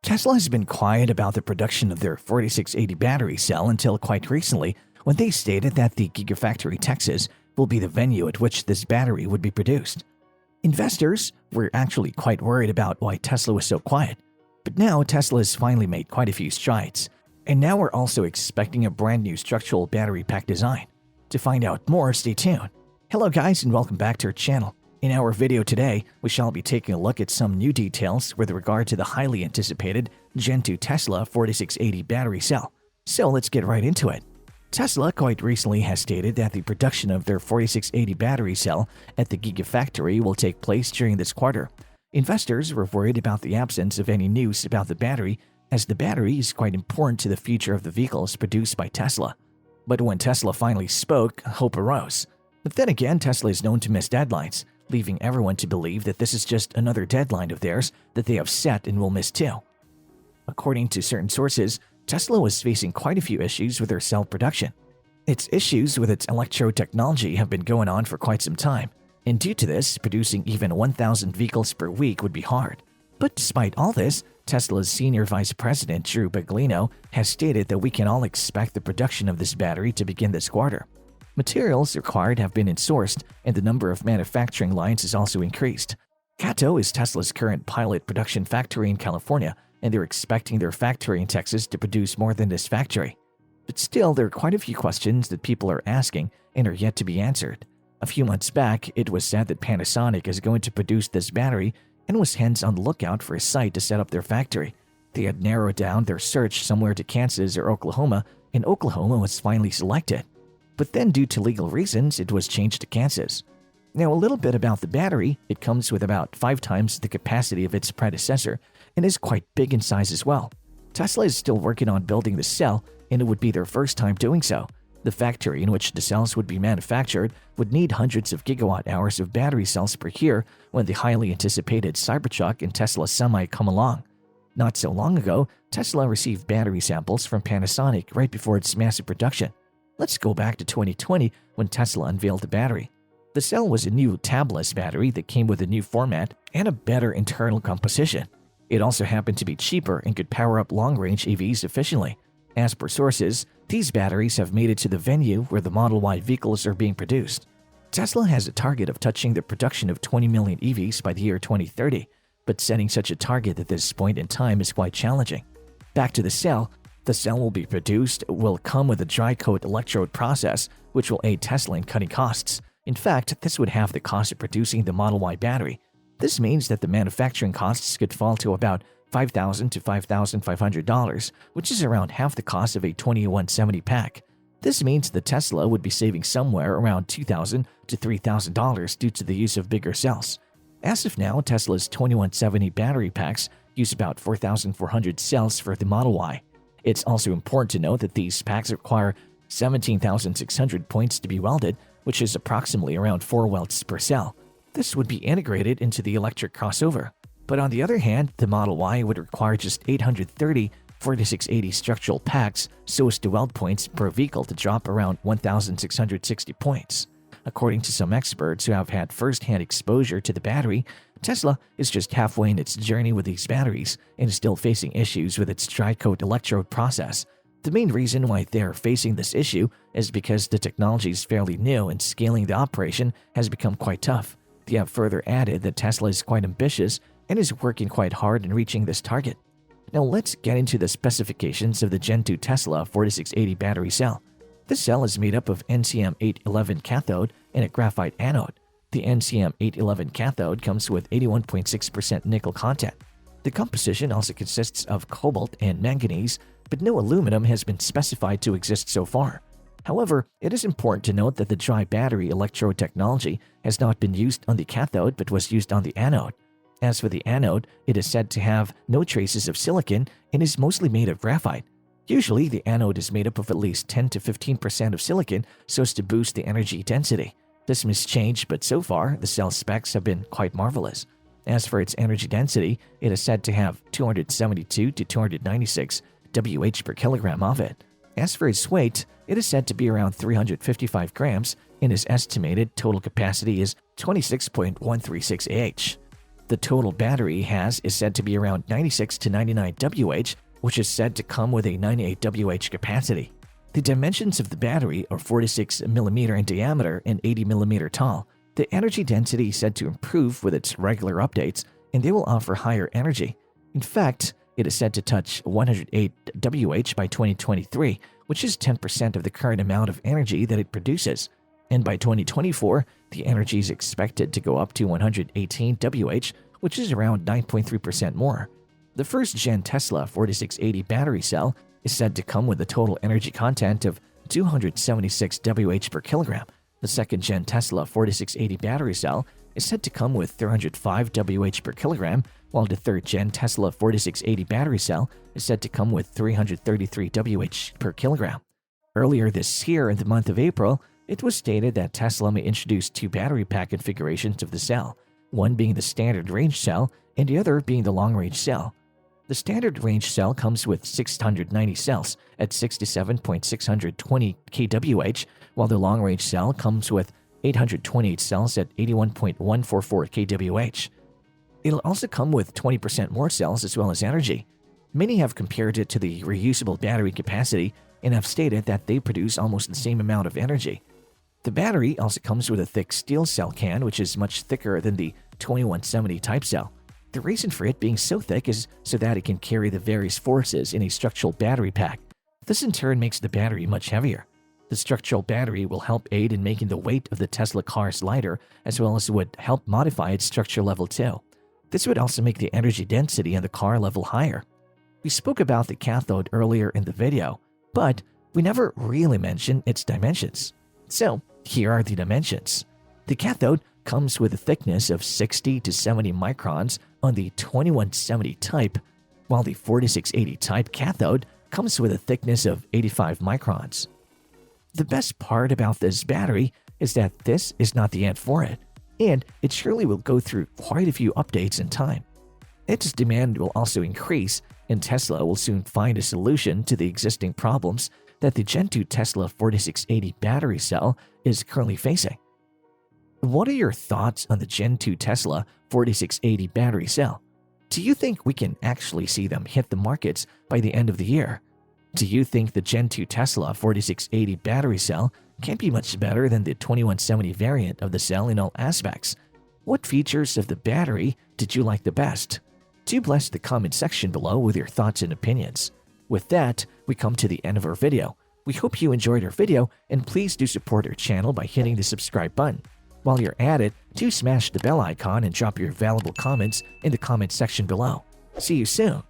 Tesla has been quiet about the production of their 4680 battery cell until quite recently when they stated that the Gigafactory Texas will be the venue at which this battery would be produced. Investors were actually quite worried about why Tesla was so quiet, but now Tesla has finally made quite a few strides, and now we're also expecting a brand new structural battery pack design. To find out more, stay tuned. Hello guys and welcome back to our channel. In our video today, we shall be taking a look at some new details with regard to the highly anticipated Gen 2 Tesla 4680 battery cell. So let's get right into it. Tesla quite recently has stated that the production of their 4680 battery cell at the Gigafactory will take place during this quarter. Investors were worried about the absence of any news about the battery, as the battery is quite important to the future of the vehicles produced by Tesla. But when Tesla finally spoke, hope arose. But then again, Tesla is known to miss deadlines, leaving everyone to believe that this is just another deadline of theirs that they have set and will miss too. According to certain sources, Tesla was facing quite a few issues with their cell production. Its issues with its electrode technology have been going on for quite some time, and due to this, producing even 1,000 vehicles per week would be hard. But despite all this, Tesla's senior vice president Drew Baglino has stated that we can all expect the production of this battery to begin this quarter. Materials required have been insourced, and the number of manufacturing lines has also increased. Kato is Tesla's current pilot production factory in California, and they're expecting their factory in Texas to produce more than this factory. But still, there are quite a few questions that people are asking and are yet to be answered. A few months back, it was said that Panasonic is going to produce this battery and was hence on the lookout for a site to set up their factory. They had narrowed down their search somewhere to Kansas or Oklahoma, and Oklahoma was finally selected. But then due to legal reasons, it was changed to Kansas. Now a little bit about the battery, it comes with about 5 times the capacity of its predecessor and is quite big in size as well. Tesla is still working on building the cell, and it would be their first time doing so. The factory in which the cells would be manufactured would need hundreds of gigawatt-hours of battery cells per year when the highly anticipated Cybertruck and Tesla Semi come along. Not so long ago, Tesla received battery samples from Panasonic right before its massive production. Let's go back to 2020 when Tesla unveiled the battery. The cell was a new tabless battery that came with a new format and a better internal composition. It also happened to be cheaper and could power up long-range EVs efficiently. As per sources, these batteries have made it to the venue where the Model Y vehicles are being produced. Tesla has a target of touching the production of 20 million EVs by the year 2030, but setting such a target at this point in time is quite challenging. Back to the cell will be produced will come with a dry coat electrode process, which will aid Tesla in cutting costs. In fact, this would halve the cost of producing the Model Y battery. This means that the manufacturing costs could fall to about $5,000 to $5,500, which is around half the cost of a 2170 pack. This means the Tesla would be saving somewhere around $2,000 to $3,000 due to the use of bigger cells. As of now, Tesla's 2170 battery packs use about 4,400 cells for the Model Y. It's also important to note that these packs require 17,600 points to be welded, which is approximately around 4 welds per cell. This would be integrated into the electric crossover. But on the other hand, the Model Y would require just 830 4680 structural packs so as to weld points per vehicle to drop around 1,660 points. According to some experts who have had first-hand exposure to the battery, Tesla is just halfway in its journey with these batteries and is still facing issues with its dry coat electrode process. The main reason why they are facing this issue is because the technology is fairly new and scaling the operation has become quite tough. They have further added that Tesla is quite ambitious and is working quite hard in reaching this target. Now let's get into the specifications of the Gen 2 Tesla 4680 battery cell. The cell is made up of NCM811 cathode and a graphite anode. The NCM811 cathode comes with 81.6% nickel content. The composition also consists of cobalt and manganese, but no aluminum has been specified to exist so far. However, it is important to note that the dry battery electrode technology has not been used on the cathode but was used on the anode. As for the anode, it is said to have no traces of silicon and is mostly made of graphite. Usually, the anode is made up of at least 10 to 15% of silicon so as to boost the energy density. This may change, but so far, the cell specs have been quite marvelous. As for its energy density, it is said to have 272 to 296 Wh per kilogram of it. As for its weight, it is said to be around 355 grams, and its estimated total capacity is 26.136 Ah. the total battery has is said to be around 96 to 99 Wh, which is said to come with a 98 Wh capacity. The dimensions of the battery are 46 mm in diameter and 80 mm tall. The energy density is said to improve with its regular updates, and they will offer higher energy. In fact, it is said to touch 108 Wh by 2023, which is 10% of the current amount of energy that it produces. And by 2024, the energy is expected to go up to 118 Wh, which is around 9.3% more. The first-gen Tesla 4680 battery cell is said to come with a total energy content of 276 Wh per kilogram. The second-gen Tesla 4680 battery cell is said to come with 305 Wh per kilogram, while the third-gen Tesla 4680 battery cell is said to come with 333 Wh per kilogram. Earlier this year, in the month of April, it was stated that Tesla may introduce two battery pack configurations of the cell, one being the standard range cell and the other being the long-range cell. The standard range cell comes with 690 cells at 67.620 kWh, while the long-range cell comes with 828 cells at 81.144 kWh. It'll also come with 20% more cells as well as energy. Many have compared it to the reusable battery capacity and have stated that they produce almost the same amount of energy. The battery also comes with a thick steel cell can, which is much thicker than the 2170 type cell. The reason for it being so thick is so that it can carry the various forces in a structural battery pack. This in turn makes the battery much heavier. The structural battery will help aid in making the weight of the Tesla cars lighter, as well as would help modify its structure level too. This would also make the energy density on the car level higher. We spoke about the cathode earlier in the video, but we never really mentioned its dimensions. So here are the dimensions. The cathode comes with a thickness of 60 to 70 microns on the 2170 type, while the 4680 type cathode comes with a thickness of 85 microns. The best part about this battery is that this is not the end for it, and it surely will go through quite a few updates in time. Its demand will also increase, and Tesla will soon find a solution to the existing problems that the Gen 2 Tesla 4680 battery cell is currently facing. What are your thoughts on the Gen 2 Tesla 4680 battery cell? Do you think we can actually see them hit the markets by the end of the year? Do you think the Gen 2 Tesla 4680 battery cell can be much better than the 2170 variant of the cell in all aspects? What features of the battery did you like the best? Do bless the comment section below with your thoughts and opinions. With that, we come to the end of our video. We hope you enjoyed our video, and please do support our channel by hitting the subscribe button. While you're at it, do smash the bell icon and drop your valuable comments in the comment section below. See you soon!